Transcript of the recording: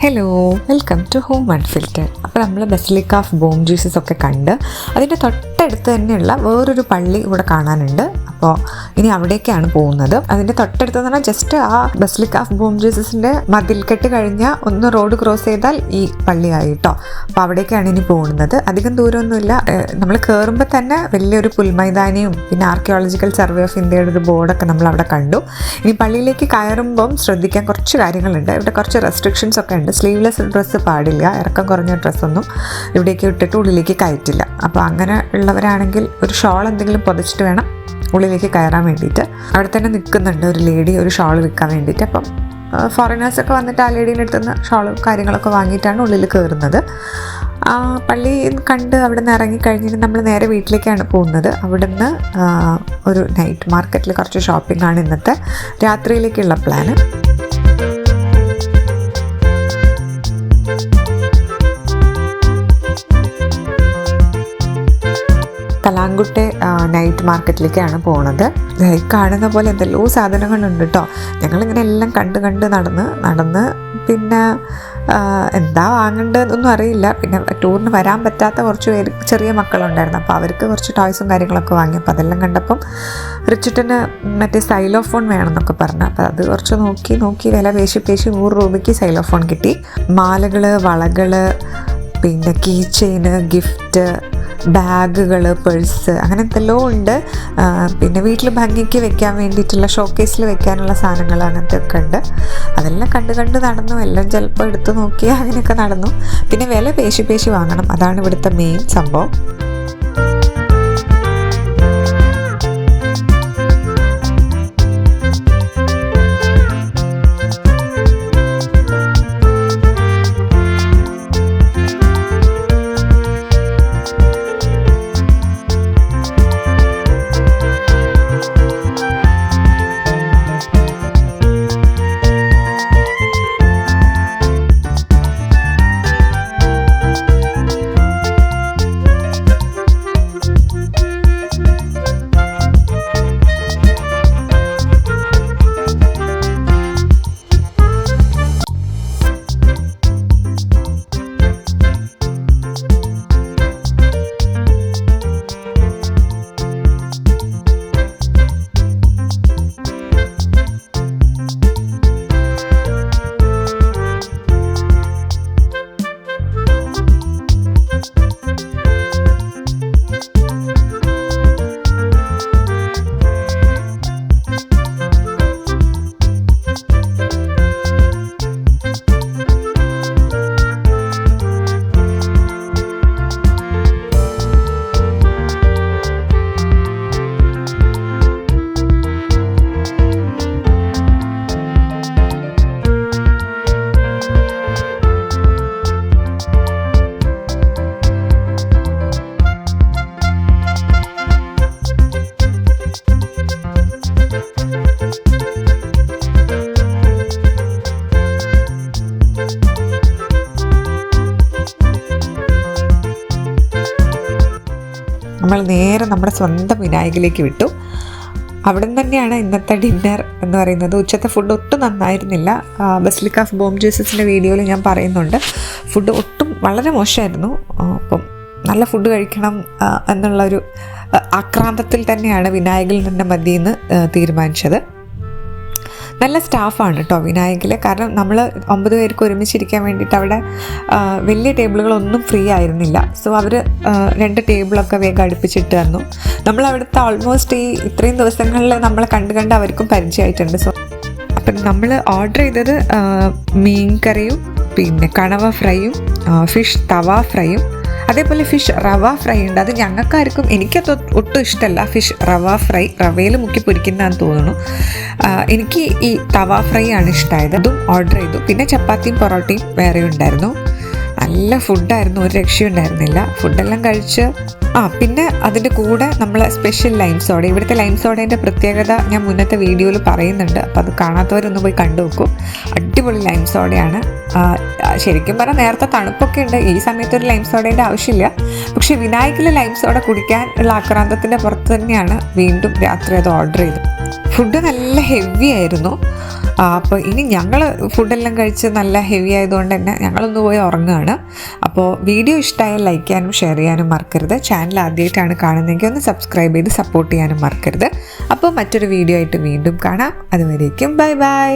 Hello, welcome to home unfiltered. അപ്പോൾ നമ്മൾ basilica of Bohm Jesus ഒക്കെ കണ്ട് അതിൻ്റെ തൊട്ടടുത്ത് തന്നെയുള്ള വേറൊരു പള്ളി ഇവിടെ കാണാനുണ്ട്. അപ്പോൾ ഇനി അവിടേക്കാണ് പോകുന്നത്. അതിൻ്റെ തൊട്ടടുത്ത് എന്ന് പറഞ്ഞാൽ ജസ്റ്റ് ആ ബസിലിക്ക ഓഫ് ബോം ജീസസിൻ്റെ മതിൽക്കെട്ട് കഴിഞ്ഞാൽ ഒന്ന് റോഡ് ക്രോസ് ചെയ്താൽ ഈ പള്ളിയായിട്ടോ. അപ്പോൾ അവിടേക്കാണ് ഇനി പോകുന്നത്. അധികം ദൂരമൊന്നുമില്ല. നമ്മൾ കയറുമ്പോൾ തന്നെ വലിയൊരു പുൽമൈതാനിയും പിന്നെ ആർക്കിയോളജിക്കൽ സർവേ ഓഫ് ഇന്ത്യയുടെ ഒരു ബോർഡൊക്കെ നമ്മൾ അവിടെ കണ്ടു. ഇനി പള്ളിയിലേക്ക് കയറുമ്പം ശ്രദ്ധിക്കാൻ കുറച്ച് കാര്യങ്ങളുണ്ട്. ഇവിടെ കുറച്ച് റെസ്ട്രിക്ഷൻസ് ഒക്കെ ഉണ്ട്. സ്ലീവ്ലെസ് ഡ്രസ്സ് പാടില്ല, ഇറക്കം കുറഞ്ഞ ഡ്രസ്സൊന്നും ഇവിടേക്ക് ഇട്ടിട്ട് ഉള്ളിലേക്ക് കയറ്റില്ല. അപ്പോൾ അങ്ങനെ ഉള്ളവരാണെങ്കിൽ ഒരു ഷോൾ എന്തെങ്കിലും പൊതിച്ചിട്ട് വേണം ഉള്ളിലേക്ക് കയറാൻ വേണ്ടിയിട്ട്. അവിടെ തന്നെ നിൽക്കുന്നുണ്ട് ഒരു ലേഡി ഒരു ഷോൾ വിൽക്കാൻ വേണ്ടിയിട്ട്. അപ്പം ഫോറിനേഴ്സൊക്കെ വന്നിട്ട് ആ ലേഡീൻ്റെ അടുത്ത് നിന്ന് ഷോളും കാര്യങ്ങളൊക്കെ വാങ്ങിയിട്ടാണ് ഉള്ളിൽ കയറുന്നത്. പള്ളി കണ്ട് അവിടെ നിന്ന് ഇറങ്ങിക്കഴിഞ്ഞിട്ട് നമ്മൾ നേരെ വീട്ടിലേക്കാണ് പോകുന്നത്. അവിടെ നിന്ന് ഒരു നൈറ്റ് മാർക്കറ്റിൽ കുറച്ച് ഷോപ്പിംഗ് ആണ് ഇന്നത്തെ രാത്രിയിലേക്കുള്ള പ്ലാന്. കലാങ്കുട്ടെ നൈറ്റ് മാർക്കറ്റിലേക്കാണ് പോണത്. കാണുന്ന പോലെ എന്തെല്ലോ സാധനങ്ങളുണ്ട് കേട്ടോ. ഞങ്ങളിങ്ങനെ എല്ലാം കണ്ട് നടന്ന് പിന്നെ എന്താ വാങ്ങേണ്ടതെന്നൊന്നും അറിയില്ല. പിന്നെ ടൂറിന് വരാൻ പറ്റാത്ത കുറച്ച് പേര് ചെറിയ മക്കളുണ്ടായിരുന്നു. അപ്പോൾ അവർക്ക് കുറച്ച് ടോയ്സും കാര്യങ്ങളൊക്കെ വാങ്ങി. അപ്പോൾ അതെല്ലാം കണ്ടപ്പം റിച്ചിട്ടന് മറ്റേ സൈലോഫോൺ വേണമെന്നൊക്കെ പറഞ്ഞു. അപ്പോൾ അത് കുറച്ച് നോക്കി വില പേശി 100 രൂപയ്ക്ക് സൈലോഫോൺ കിട്ടി. മാലകൾ, വളകൾ, പിന്നെ കീ ചെയിന്, ഗിഫ്റ്റ്, ബാഗുകൾ, പേഴ്സ്, അങ്ങനെ എന്തെല്ലോ ഉണ്ട്. പിന്നെ വീട്ടിൽ ഭംഗിക്ക് വെക്കാൻ വേണ്ടിയിട്ടുള്ള ഷോക്കേസിൽ വെക്കാനുള്ള സാധനങ്ങൾ അങ്ങനത്തെ ഒക്കെ ഉണ്ട്. അതെല്ലാം കണ്ട് നടന്നു. എല്ലാം ചിലപ്പോൾ എടുത്തു നോക്കി അങ്ങനെയൊക്കെ നടന്നു. പിന്നെ വില പേശി വാങ്ങണം. അതാണ് ഇവിടുത്തെ മെയിൻ സംഭവം. നമ്മൾ നേരെ നമ്മുടെ സ്വന്തം വിനായകയിലേക്ക് വിട്ടു. അവിടെ നിന്ന് തന്നെയാണ് ഇന്നത്തെ ഡിന്നർ എന്ന് പറയുന്നത്. ഉച്ചത്തെ ഫുഡ് ഒട്ടും നന്നായിരുന്നില്ല. ബസിലിക്ക ഓഫ് ബോം ജീസസിൻ്റെ വീഡിയോയിൽ ഞാൻ പറയുന്നുണ്ട്, ഫുഡ് ഒട്ടും വളരെ മോശമായിരുന്നു. അപ്പം നല്ല ഫുഡ് കഴിക്കണം എന്നുള്ളൊരു ആക്രാന്തത്തിൽ തന്നെയാണ് വിനായകയിൽ നിന്ന് മതിയെന്ന് തീരുമാനിച്ചത്. നല്ല സ്റ്റാഫാണ് കേട്ടോ വിനായകിൽ. കാരണം നമ്മൾ 9 പേർക്ക് ഒരുമിച്ചിരിക്കാൻ വേണ്ടിയിട്ട് അവിടെ വലിയ ടേബിളുകളൊന്നും ഫ്രീ ആയിരുന്നില്ല. സോ അവർ 2 ടേബിളൊക്കെ വേഗം അടുപ്പിച്ചിട്ട് തന്നു. നമ്മളവിടുത്തെ ഓൾമോസ്റ്റ് ഇത്രയും ദിവസങ്ങളിൽ നമ്മളെ കണ്ട് അവർക്കും പരിചയമായിട്ടുണ്ട്. സോ അപ്പം നമ്മൾ ഓർഡർ ചെയ്തത് മീൻ കറിയും പിന്നെ കണവ ഫ്രൈയും ഫിഷ് തവ ഫ്രൈയും അതേപോലെ ഫിഷ് റവ ഫ്രൈ ഉണ്ട്. അത് ഞങ്ങൾക്കാർക്കും, എനിക്കത് ഒട്ടും ഇഷ്ടമല്ല ഫിഷ് റവ ഫ്രൈ. റവയിൽ മുക്കി പൊരിക്കുന്നതാണെന്ന് തോന്നുന്നു. എനിക്ക് ഈ തവ ഫ്രൈ ആണ് ഇഷ്ടമായത്. അതും ഓർഡർ ചെയ്തു. പിന്നെ ചപ്പാത്തിയും പൊറോട്ടയും വേറെ ഉണ്ടായിരുന്നു. നല്ല ഫുഡായിരുന്നു, ഒരു രക്ഷയുണ്ടായിരുന്നില്ല. ഫുഡെല്ലാം കഴിച്ച് പിന്നെ അതിൻ്റെ കൂടെ നമ്മൾ സ്പെഷ്യൽ ലൈം സോഡ. ഇവിടുത്തെ ലൈം സോഡേൻ്റെ പ്രത്യേകത ഞാൻ മുന്നത്തെ വീഡിയോയിൽ പറയുന്നുണ്ട്. അപ്പോൾ അത് കാണാത്തവരൊന്ന് പോയി കണ്ടു നോക്കൂ. അടിപൊളി ലൈം സോഡയാണ്. ശരിക്കും പറഞ്ഞാൽ നേരത്തെ തണുപ്പൊക്കെ ഉണ്ട്, ഈ സമയത്ത് ഒരു ലൈം സോഡേൻ്റെ ആവശ്യമില്ല. പക്ഷേ വിനായകിൽ ലൈം സോഡ കുടിക്കാൻ ഉള്ള ആക്രാന്തത്തിൻ്റെ പുറത്ത് തന്നെയാണ് വീണ്ടും രാത്രി അത് ഓർഡർ ചെയ്തത്. ഫുഡ് നല്ല ഹെവി ആയിരുന്നു. അപ്പോൾ ഇനി ഞങ്ങൾ ഫുഡെല്ലാം കഴിച്ച് നല്ല ഹെവി ആയതുകൊണ്ട് തന്നെ ഞങ്ങളൊന്ന് പോയി ഉറങ്ങുകയാണ്. അപ്പോൾ വീഡിയോ ഇഷ്ടമായാൽ ലൈക്ക് ചെയ്യാനും ഷെയർ ചെയ്യാനും മറക്കരുത്. ചാനൽ ആദ്യമായിട്ടാണ് കാണുന്നതെങ്കിൽ ഒന്ന് സബ്സ്ക്രൈബ് ചെയ്ത് സപ്പോർട്ട് ചെയ്യാനും മറക്കരുത്. അപ്പോൾ മറ്റൊരു വീഡിയോ ആയിട്ട് വീണ്ടും കാണാം. അതുവരേക്കും ബൈ ബൈ.